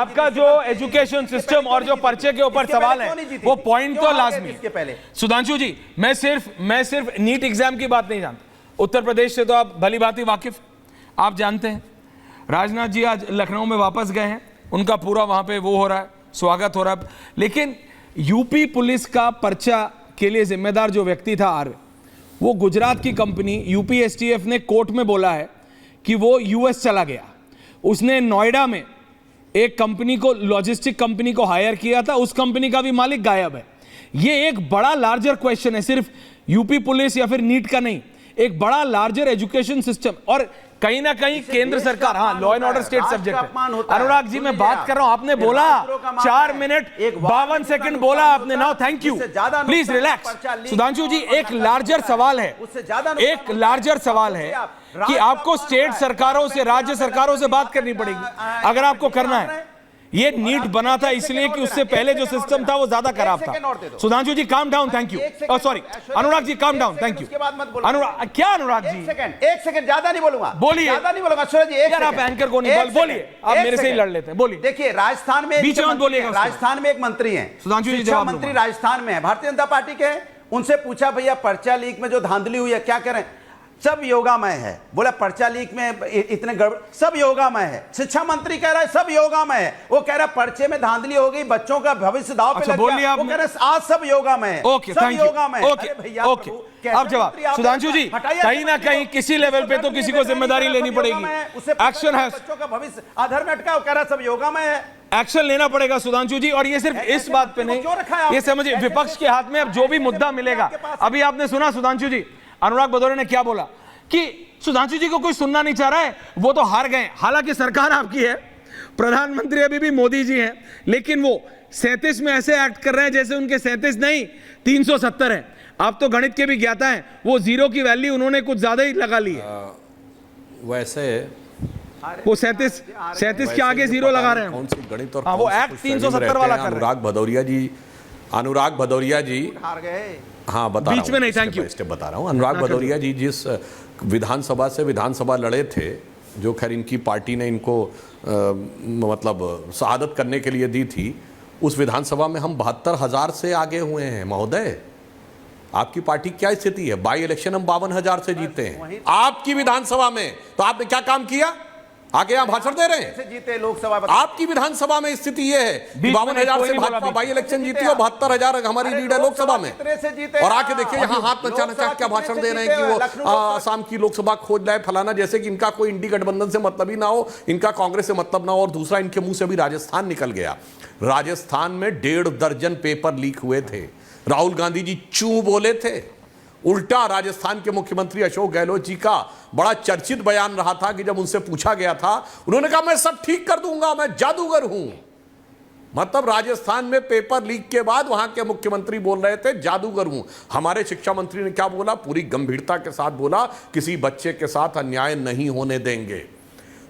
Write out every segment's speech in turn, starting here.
आपका जो education system और जो पर्चे के ऊपर सवाल है वो पॉइंट तो लाजमी है। सुधांशु जी, मैं सिर्फ नीट एग्जाम की बात नहीं जानता, उत्तर प्रदेश से तो आप भली भांति वाकिफ, आप जानते हैं राजनाथ जी आज लखनऊ में वापस गए हैं, उनका पूरा वहां पे वो हो रहा है, स्वागत हो रहा है। लेकिन यूपी पुलिस का पर्चा के लिए जिम्मेदार जो व्यक्ति था आर्य, वो गुजरात की कंपनी यूपीएसटीएफ ने कोर्ट में बोला है कि वो यूएस चला गया। उसने नोएडा में एक कंपनी को, लॉजिस्टिक कंपनी को हायर किया था, उस कंपनी का भी मालिक गायब है। ये एक बड़ा लार्जर क्वेश्चन है, सिर्फ यूपी पुलिस या फिर नीट का नहीं, एक बड़ा लार्जर एजुकेशन सिस्टम। और कहीं ना कहीं केंद्र सरकार, हाँ, law and order state subject है। अनुराग जी, मैं बात कर रहा हूं, आपने बोला 4 मिनट 52 सेकंड बोला आपने, now thank you, please relax. Sudhanshu ji, एक लार्जर सवाल है, एक लार्जर सवाल है कि आपको स्टेट सरकारों से, राज्य सरकारों से बात करनी पड़ेगी अगर आपको करना है। ये नीट बना था इसलिए कि उससे पहले जो सिस्टम था वो ज्यादा खराब था। Sudhanshu ji calm down, thank you. Sorry Anurag ji calm down, thank you. अनुराग, क्या अनुराग जी, एक सेकंड ज्यादा नहीं बोलूंगा, बोलिए, ज्यादा नहीं बोलूंगा। सूरज जी, यार आप एंकर को नहीं बोलिए, आप मेरे से ही लड़ लेते हैं, बोलिए। देखिए, राजस्थान में बीच में बोलिएगा। राजस्थान में एक मंत्री हैं, सुधांशु जी, शिक्षा मंत्री राजस्थान में है, भारतीय जनता पार्टी के हैं। उनसे पूछा भैया पर्चा लीक में जो धांधली हुई है क्या करें? सब योगामय है। बोला पर्चा लीक में इतने गड़बड़, सब योगामय है। शिक्षा मंत्री कह रहा है सब योगामय है, वो कह रहा है पर्चे में धांधली हो गई, बच्चों का भविष्य दांव पे लग गया, वो कह रहे आज सब योगामय है। ओके, सब योगामय। ओके, अब जवाब सुधांशु जी, कहीं ना कहीं किसी लेवल पे तो किसी को जिम्मेदारी लेनी पड़ेगी। एक्शन है, बच्चों का भविष्य आधार में अटका, वो कह रहा सब योगामय है, एक्शन लेना पड़ेगा सुधांशु जी। और ये सिर्फ इस बात पे नहीं, ये समझिए विपक्ष के हाथ में अब जो भी मुद्दा मिलेगा। अभी आपने सुना सुधांशु जी, अनुराग भदौरिया ने क्या बोला कि सुधांशु जी को कोई सुनना नहीं चाह रहा है, वो तो हार गए। हालांकि सरकार आपकी है, प्रधानमंत्री अभी भी मोदी जी हैं, लेकिन वो 37 में ऐसे एक्ट कर रहे हैं जैसे उनके 37 नहीं 370 है। आप तो गणित के भी ज्ञाता हैं, वो जीरो की वैल्यू उन्होंने कुछ ज्यादा ही लगा ली है। वैसे वो 37 के आगे जीरो लगा रहे हैं, कौन सी गणित और वो एक्ट 370 वाला कर रहे हैं। अनुराग भदौरिया जी हार गए। हाँ, बता बीच में नहीं, थैंक यू, बता रहा हूँ। अनुराग भदौरिया जी जिस विधानसभा से विधानसभा लड़े थे, जो खैर इनकी पार्टी ने इनको मतलब शहादत करने के लिए दी थी, उस विधानसभा में हम 72,000 से आगे हुए हैं महोदय। आपकी पार्टी क्या स्थिति है? बाई इलेक्शन हम 52,000 से जीते हैं आपकी विधानसभा में, तो आपने क्या काम किया? आगे यहाँ भाषण दे रहे हैं, जीते लोकसभा। आपकी विधानसभा में स्थिति ये है 52,000 से भाजपा बाई इलेक्शन जीती और 72,000 हमारी लीड है लोकसभा में। और आके देखिए यहाँ हाथ नचा नचा क्या भाषण दे रहे हैं कि वो आसाम की लोकसभा खोज लाए फलाना, जैसे कि इनका कोई इंडी गठबंधन से मतलब ही ना हो, इनका कांग्रेस से मतलब ना हो। और दूसरा, इनके मुंह से भी राजस्थान निकल गया। राजस्थान में 1.5 दर्जन पेपर लीक हुए थे, राहुल गांधी जी चू बोले थे। उल्टा राजस्थान के मुख्यमंत्री अशोक गहलोत जी का बड़ा चर्चित बयान रहा था कि जब उनसे पूछा गया था, उन्होंने कहा मैं सब ठीक कर दूंगा, मैं जादूगर हूं। मतलब राजस्थान में पेपर लीक के बाद वहां के मुख्यमंत्री बोल रहे थे जादूगर हूं। हमारे शिक्षा मंत्री ने क्या बोला? पूरी गंभीरता के साथ बोला, किसी बच्चे के साथ अन्याय नहीं होने देंगे,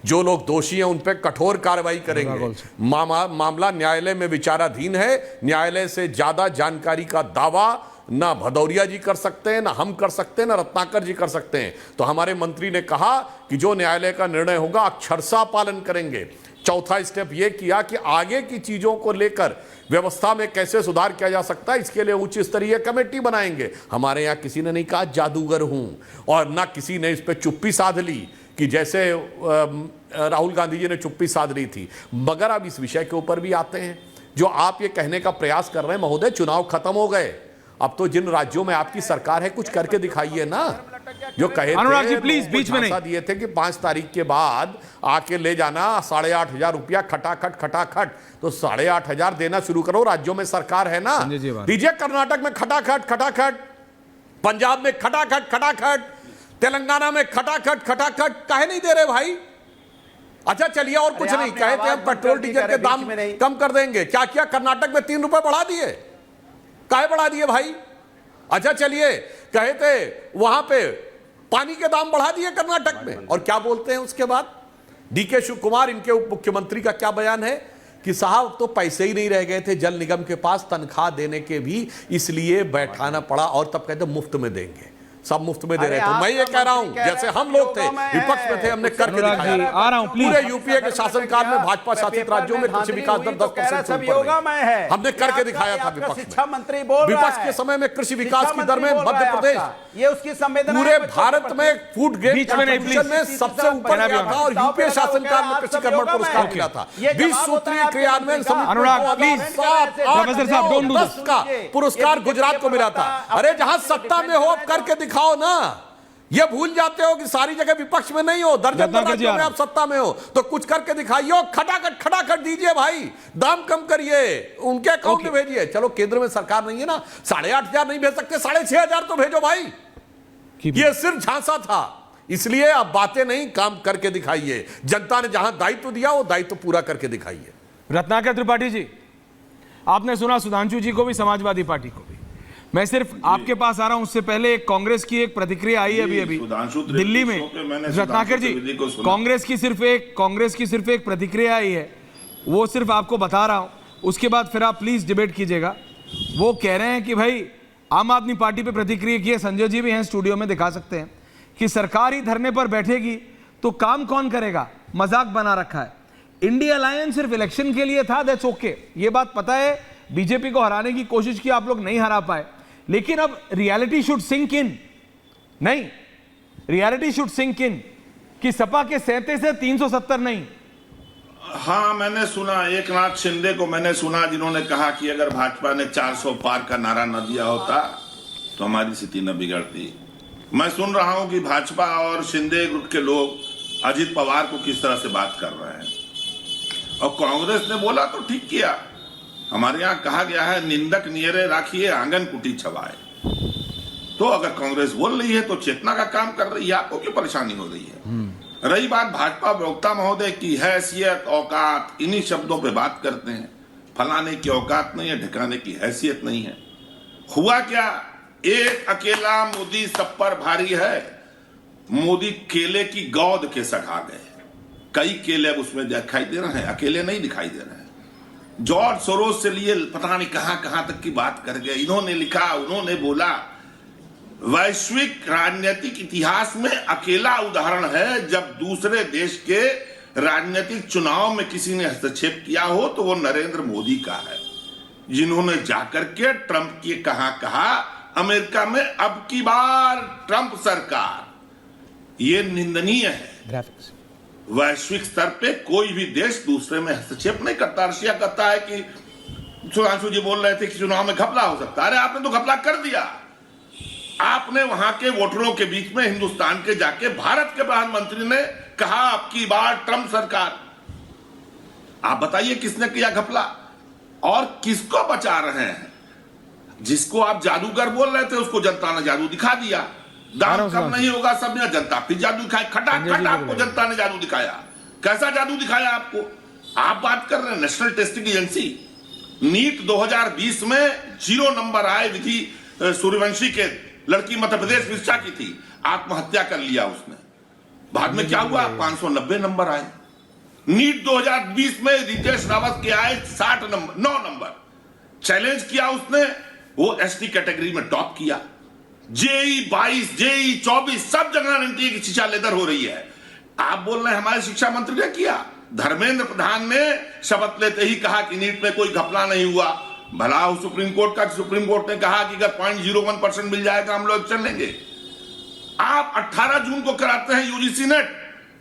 जो लोग दोषी हैं उन पर कठोर कार्रवाई करेंगे। मामला न्यायालय में विचाराधीन है। न्यायालय से ज्यादा जानकारी का दावा ना भदौरिया जी कर सकते हैं, ना हम कर सकते हैं, ना रत्नाकर जी कर सकते हैं। तो हमारे मंत्री ने कहा कि जो न्यायालय का निर्णय होगा अक्षरशः पालन करेंगे। चौथा स्टेप यह किया कि आगे की चीजों को लेकर व्यवस्था में कैसे सुधार किया जा सकता है, इसके लिए उच्च स्तरीय कमेटी बनाएंगे। हमारे यहाँ किसी ने नहीं कहा जादूगर हूं, और ना किसी ने इस पर चुप्पी साध ली कि जैसे राहुल गांधी जी ने चुप्पी साध ली थी। मगर अब इस विषय के ऊपर भी आते हैं। जो आप ये कहने का प्रयास कर रहे हैं महोदय, चुनाव खत्म हो गए, अब तो जिन राज्यों में आपकी सरकार है कुछ करके दिखाइए ना। जो कहे अनुराग जी प्लीज बीच में नहीं, दिए थे कि 5 तारीख के बाद आके ले जाना 8,500 रुपया खटाखट, तो 8,500 देना शुरू करो। राज्यों में सरकार है ना, दीजिए। कर्नाटक में खटाखट, पंजाब में खटाखट, तेलंगाना में खटाखट, काहे नहीं दे रहे भाई? अच्छा चलिए, और कुछ नहीं, कहे थे हम पेट्रोल डीजल के दाम कम कर देंगे। क्या किया? कर्नाटक में 3 रुपए बढ़ा दिए। काहे बढ़ा दिए भाई? अच्छा चलिए, कहे थे वहां पे पानी के दाम बढ़ा दिए कर्नाटक में। और क्या बोलते हैं उसके बाद? डीके शिव कुमार, इनके उप मुख्यमंत्री, का क्या बयान है कि साहब तो पैसे ही नहीं रह गए थे जल निगम के पास तनख्वाह देने के भी, इसलिए बैठाना पड़ा, और तब कहते मुफ्त में देंगे। सब मुफ्त में दे रहे अरे थे। मैं ये आपका कह रहा हूं, मंत्री कह जैसे रहे हम हैं, लोग थे, योगा में विपक्ष में थे, हमने करके अनुराग दिखाया। जी, आ रहा हूं, प्लीज। पूरे यूपीए के शासनकाल में भाजपा शासित राज्यों में कृषि विकास दर 10% से ऊपर योगा रही। में है, हमने करके दिखाया था विपक्ष शिक्षा में। मंत्री बोल रहा विपक्ष है, के समय में कृषि विकास शिक्षा की दर में मंत्री बोल रहा मध्य है प्रदेश आपका। ये उसकी संवेदना पूरे है, भारत में फूड ग्रेन बीच में नहीं, कंट्रीब्यूशन में प्लीज। सबसे ऊपर गया था और यूपीए शासनकाल में कृषि कर्मण पुरस्कार मिला था। 20 सूत्रीय क्रियान्वयन समिति अनुराग, प्लीज। प्रोफेसर साहब, don't do this। का पुरस्कार गुजरात को मिला था। अरे जहां सत्ता में हो अब करके दिखाओ ना। ये भूल जाते हो कि सारी जगह विपक्ष में नहीं हो, दर्जन राज्यों में आप सत्ता में हो, तो कुछ करके दिखाइए। खटाखट दीजिए भाई, दाम कम करिए, उनके अकाउंट में भेजिए। चलो केंद्र में सरकार नहीं है ना, 8,500 नहीं भेज सकते, 6,500 तो भेजो भाई। ये सिर्फ झांसा था, इसलिए आप बातें नहीं, काम करके दिखाइए। जनता ने जहां दायित्व दिया वो दायित्व पूरा करके दिखाइए। रत्नाकर त्रिपाठी जी, आपने सुना सुधांशु जी को भी, समाजवादी पार्टी को भी। मैं सिर्फ आपके पास आ रहा हूं, उससे पहले एक कांग्रेस की एक प्रतिक्रिया आई है अभी दिल्ली में। रत्नाकर जी, कांग्रेस की सिर्फ एक प्रतिक्रिया आई है, वो सिर्फ आपको बता रहा हूं, उसके बाद फिर आप प्लीज डिबेट कीजिएगा। वो कह रहे हैं कि भाई आम आदमी पार्टी पे प्रतिक्रिया की है, संजय जी भी हैं स्टूडियो में, दिखा सकते हैं, कि सरकार ही धरने पर बैठेगी तो काम कौन करेगा, मजाक बना रखा है। इंडिया अलायंस सिर्फ इलेक्शन के लिए था, दैट्स ओके, ये बात पता है। बीजेपी को हराने की कोशिश की, आप लोग नहीं हरा पाए, लेकिन अब रियलिटी शुड सिंक इन, नहीं, रियलिटी शुड सिंक इन कि सपा के 37 है, 370 नहीं। हाँ, मैंने सुना, एक नाथ शिंदे को मैंने सुना, जिन्होंने कहा कि अगर भाजपा ने 400 पार का नारा न दिया होता तो हमारी स्थिति न बिगड़ती। मैं सुन रहा हूं कि भाजपा और शिंदे ग्रुप के लोग अजित पवार को किस तरह से बात कर रहे हैं, और कांग्रेस ने बोला तो ठीक किया। हमारे यहाँ कहा गया है, निंदक नियरे राखिए आंगन कुटी छवाए। तो अगर कांग्रेस बोल रही है तो चेतना का काम कर रही है, आपको क्यों परेशानी हो रही है? रही बात भाजपा प्रवक्ता महोदय की हैसियत, औकात, इन्हीं शब्दों पे बात करते हैं। फलाने की औकात नहीं है, ढकाने की हैसियत नहीं है। हुआ क्या, एक अकेला मोदी सब पर भारी है। मोदी केले की गौद के सखा गए, कई केले अब उसमें दिखाई दे रहे हैं, अकेले नहीं दिखाई दे रहे हैं। जॉर्ज सोरोस से लिए पता नहीं कहां तक की बात कर गए, इन्होंने लिखा, उन्होंने बोला। वैश्विक राजनीतिक इतिहास में अकेला उदाहरण है जब दूसरे देश के राजनीतिक चुनाव में किसी ने हस्तक्षेप किया हो तो वो नरेंद्र मोदी का है, जिन्होंने जाकर के ट्रंप की कहा अमेरिका में अब की बार ट्रंप सरकार। ये निंदनीय है। वैश्विक स्तर पे कोई भी देश दूसरे में हस्तक्षेप नहीं करता। रशिया कहता है कि, सुधांशु जी बोल रहे थे कि चुनाव में घपला हो सकता है। अरे आपने तो घपला कर दिया। आपने वहां के वोटरों के बीच में हिंदुस्तान के जाके भारत के प्रधानमंत्री ने कहा अब की बार ट्रंप सरकार। आप बताइए किसने किया घपला और किसको बचा रहे हैं? जिसको आप जादूगर बोल रहे थे उसको जनता ने जादू दिखा दिया। दाम कम नहीं होगा सब में, जनता फिर जादू दिखाई, खटाखट आपको जनता ने जादू दिखाया। कैसा जादू दिखाया आपको? आप बात कर रहे हैं नेशनल टेस्टिंग एजेंसी, नीट 2020 में 0 नंबर आए। विधि सूर्यवंशी के लड़की मध्य प्रदेश विरसा की थी, आत्महत्या कर लिया उसने। बाद में क्या हुआ, 590 नंबर आए। नीट 2020 में रितेश रावत के आए 9 नंबर। चैलेंज किया उसने, वो एसटी कैटेगरी में टॉप किया। जेई 22, जेई 24 सब जगह नीति की शिक्षा लेकर हो रही है। आप बोल रहे हैं हमारे शिक्षा मंत्री ने किया। धर्मेंद्र प्रधान ने शपथ लेते ही कहा कि नीट में कोई घपला नहीं हुआ। भला हो सुप्रीम कोर्ट का, सुप्रीम कोर्ट ने कहा कि अगर 0.01% मिल जाएगा हम लोग एक्शन लेंगे। आप 18 जून को कराते हैं यूजीसी नेट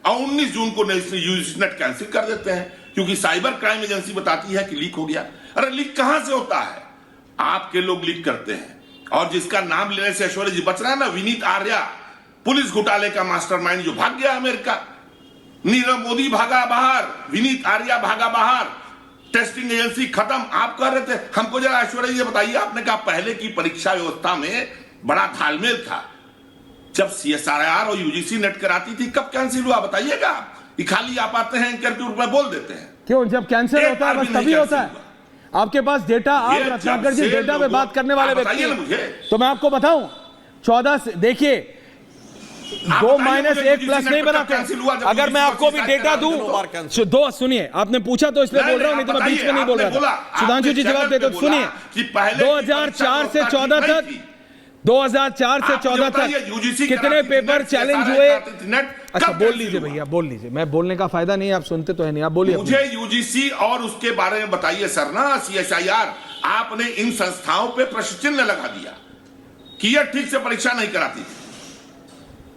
और 19 जून को यूजीसी नेट कैंसिल कर देते हैं क्योंकि साइबर क्राइम एजेंसी बताती है कि लीक हो गया। अरे लीक कहां से होता है? आपके लोग लीक करते हैं। और जिसका नाम लेने से ऐश्वर्या जी बच रहा है ना, विनीत आर्या, पुलिस घोटाले का मास्टरमाइंड जो भाग गया अमेरिका। नीरव मोदी भागा बाहर, विनीत आर्या भागा बाहर, टेस्टिंग एजेंसी खत्म। आप कह रहे थे, हमको जरा ऐश्वर्या जी बताइए, आपने कहा पहले की परीक्षा व्यवस्था में बड़ा तालमेल था। जब सीएसआईआर और यूजीसी नेट कराती थी, कब कैंसिल हुआ बताइएगा? खाली आप आते हैं एंकर के रूप में बोल देते हैं। क्यों? जब कैंसिल होता है बस तभी होता है। आपके पास डेटा, आप रत्नाकर जी डेटा पे बात करने वाले व्यक्ति हैं, तो मैं आपको बताऊं 14 से देखिए 2 माइनस 1 प्लस नहीं बनाते। अगर मैं आपको भी डेटा दूं दो, सुनिए, आपने पूछा तो इसलिए बोल रहा हूं, नहीं तो मैं बीच में नहीं बोल रहा था। सुधांशु जी जवाब देते तो सुनिए, 2004 से 14 तक 2004 से आप 14 बताइए, तक UGC कितने कराती थी, पेपर नेट, चैलेंज SRI हुए? कराती थी, नेट अच्छा कब बोल कैंसिल लीजिए हुआ? भैया, बोल लीजिए। मैं बोलने का फायदा नहीं है, आप सुनते तो है नहीं, आप बोलिए। मुझे यूजीसी और उसके बारे में बताइए सर ना, CSIR, आपने इन संस्थाओं पे प्रश्न चिन्ह लगा दिया कि ये ठीक से परीक्षा नहीं कराती थी।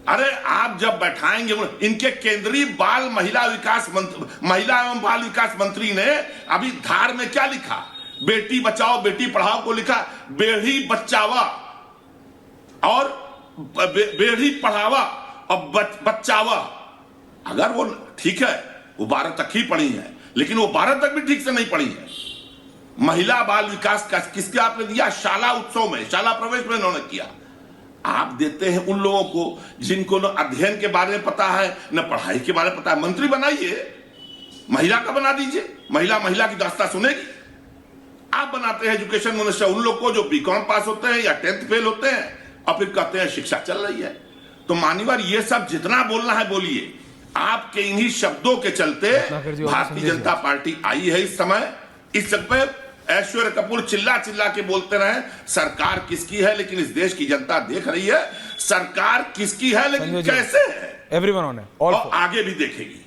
अरे आप जब बैठाएंगे, इनके केंद्रीय महिला एवं बाल विकास मंत्री ने अभी धार में क्या लिखा? बेटी बचाओ बेटी पढ़ाओ को लिखा, बेड़ी बचावा और बेड़ी पढ़ावा और बचावा। अगर वो ठीक है, वो 12 तक ही पढ़ी है, लेकिन वो 12 तक भी ठीक से नहीं पढ़ी है। महिला बाल विकास का किसके आपने दिया? शाला उत्सव में, शाला प्रवेश में इन्होंने किया। आप देते हैं उन लोगों को जिनको न अध्ययन के बारे में पता है न पढ़ाई के बारे में पता है। मंत्री बनाइए, महिला का बना दीजिए, महिला की दास्तां सुनेगी। आप बनाते हैं एजुकेशन मिनिस्टर उन लोग को जो बीकॉम पास होते हैं या 10th फेल होते हैं और फिर कहते हैं शिक्षा चल रही है। तो मान्यवर, ये सब जितना बोलना है बोलिए। आपके इन्हीं शब्दों के चलते भारतीय जनता पार्टी आई है इस समय। इस समय ऐश्वर्य कपूर चिल्ला चिल्ला के बोलते रहे सरकार किसकी है, लेकिन इस देश की जनता देख रही है सरकार किसकी है, लेकिन कैसे है, एवरीवन ऑन है, और आगे भी देखेगी।